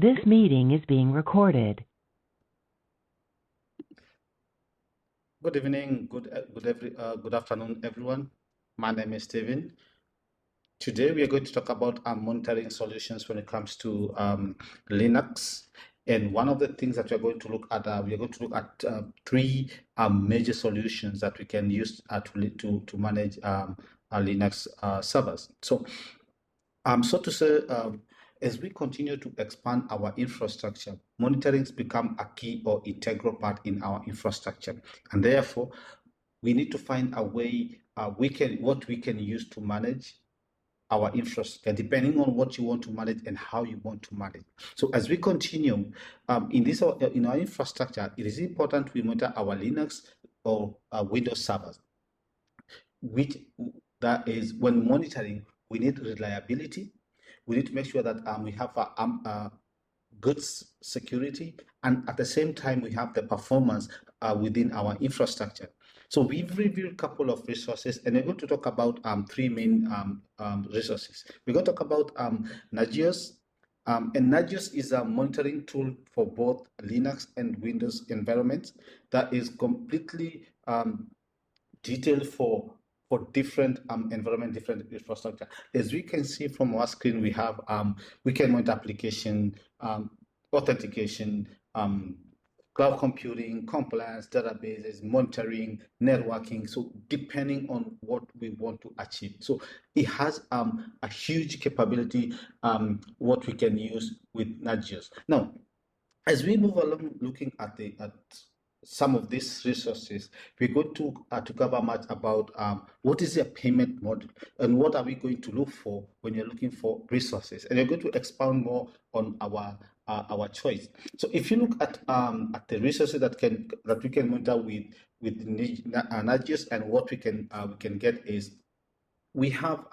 This meeting is being recorded. Good evening, good afternoon, everyone. My name is Steven. Today we are going to talk about monitoring solutions when it comes to Linux. And one of the things that we are going to look at, three major solutions that we can use to manage our Linux servers. So to say, as we continue to expand our infrastructure, monitoring has become a key or integral part in our infrastructure, and therefore we need to find a way what we can use to manage our infrastructure, depending on what you want to manage and how you want to manage. So as we continue in our infrastructure, it is important we monitor our Linux or Windows servers, which that is when monitoring, we need reliability. We need to make sure that we have a good security, and at the same time we have the performance within our infrastructure. So we've reviewed a couple of resources, and we're going to talk about three main resources. We're going to talk about Nagios, and Nagios is a monitoring tool for both Linux and Windows environments that is completely detailed for different environment, different infrastructure. As we can see from our screen, we have we can monitor application, authentication, cloud computing, compliance, databases, monitoring, networking. So depending on what we want to achieve. So it has a huge capability, what we can use with Nagios. Now, as we move along looking at some of these resources, we're going to cover much about what is a payment model and what are we going to look for when you're looking for resources, and you're going to expound more on our choice. So if you look at the resources that we can monitor with Nagios, and what we can get is we have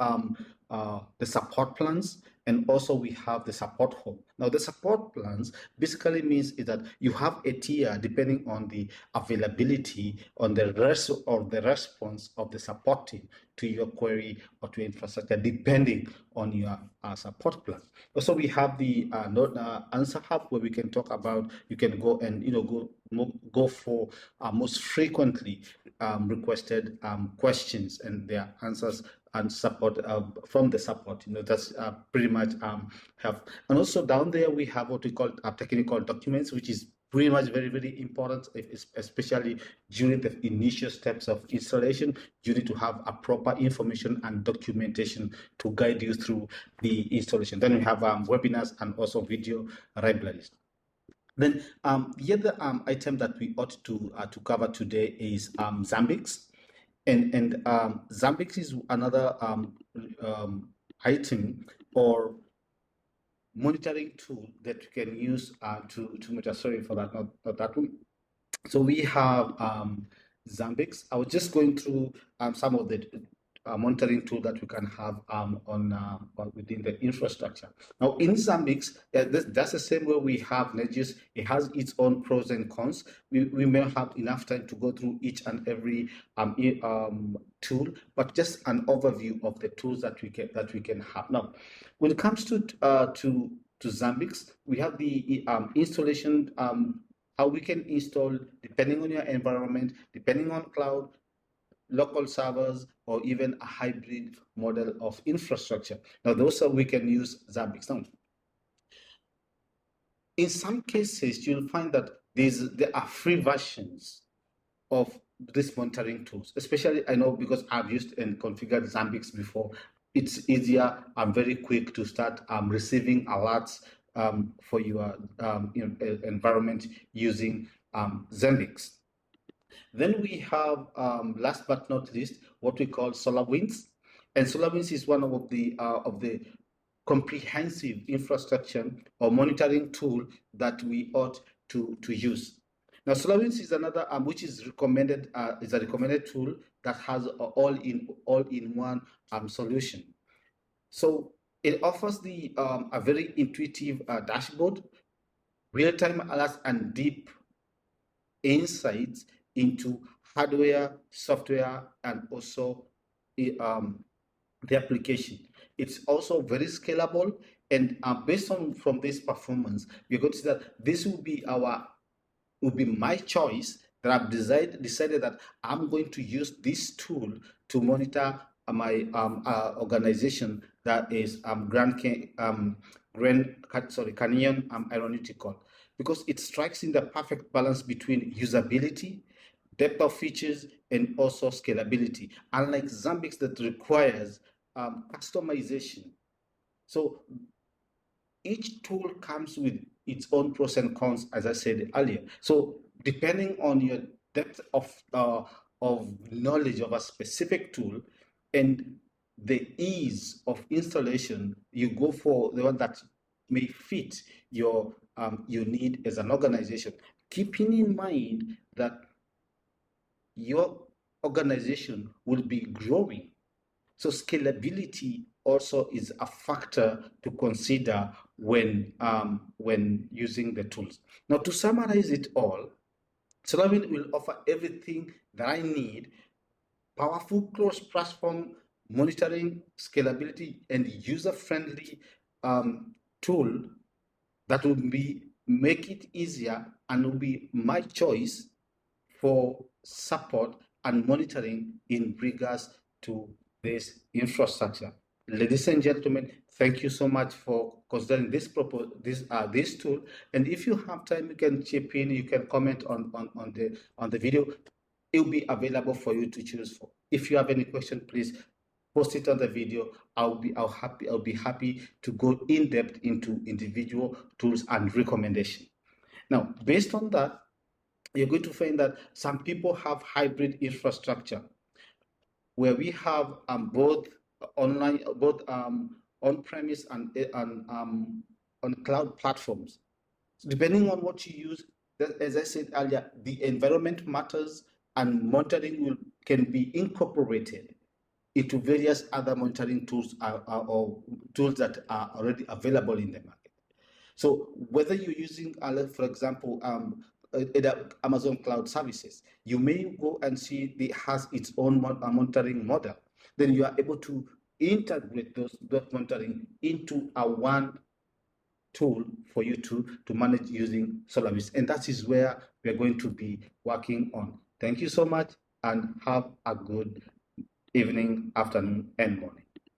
the support plans, and also we have the support hub. Now, the support plans basically means is that you have a tier depending on the availability, on the rest of the response of the support team to your query or to infrastructure, depending on your support plan. Also, we have the answer hub, where we can talk about, you can go and go for most frequently requested questions and their answers and support from the support. That's pretty much help. And also down there we have what we call technical documents, which is pretty much very, very important, especially during the initial steps of installation. You need to have a proper information and documentation to guide you through the installation. Then we have webinars and also video libraries. Then the other item that we ought to cover today is Zabbix. And Zabbix is another item or monitoring tool that you can use to monitor. Sorry for that, not that one. So we have Zabbix. I was just going through some of the monitoring tool that we can have within the infrastructure. Now, in Zabbix, that's the same way we have Nagios. It has its own pros and cons. We may have enough time to go through each and every tool, but just an overview of the tools that we can have. Now, when it comes to Zabbix, we have the installation. How we can install, depending on your environment, depending on cloud, local servers, or even a hybrid model of infrastructure. Now, those are we can use Zabbix. Now, in some cases, you'll find that there are free versions of these monitoring tools. Especially, I know because I've used and configured Zabbix before. It's easier and very quick to start receiving alerts for your environment using Zabbix. Then we have, last but not least, what we call SolarWinds, and SolarWinds is one of the comprehensive infrastructure or monitoring tool that we ought to use. Now, SolarWinds is another which is recommended, is a recommended tool that has all-in-one solution. So it offers a very intuitive dashboard, real-time alerts, and deep insights into hardware, software, and also the application. It's also very scalable, And based on from this performance, we're going to see that this will be my choice, that I've decided that I'm going to use this tool to monitor my organization, that is Canyon Aeronautical, because it strikes in the perfect balance between usability, depth of features, and also scalability, unlike Zabbix that requires customization. So each tool comes with its own pros and cons, as I said earlier. So depending on your depth of knowledge of a specific tool and the ease of installation, you go for the one that may fit your need as an organization, keeping in mind that your organization will be growing. So scalability also is a factor to consider when using the tools. Now, to summarize it all, SolarWind will offer everything that I need: powerful cross-platform monitoring, scalability, and user-friendly tool that will make it easier and will be my choice for support and monitoring in regards to this infrastructure. Ladies and gentlemen, thank you so much for considering this tool. And if you have time, you can chip in, you can comment on the video. It will be available for you to choose for. If you have any question, please post it on the video. I'll be happy to go in depth into individual tools and recommendation. Now, based on that, you're going to find that some people have hybrid infrastructure where we have both on-premise and on cloud platforms. So depending on what you use, as I said earlier, the environment matters, and monitoring can be incorporated into various other monitoring tools or tools that are already available in the market. So whether you're using, for example, Amazon Cloud Services, you may go and see it has its own monitoring model. Then you are able to integrate those monitoring into a one tool for you to manage using SolarWind. And that is where we're going to be working on. Thank you so much, and have a good evening, afternoon, and morning.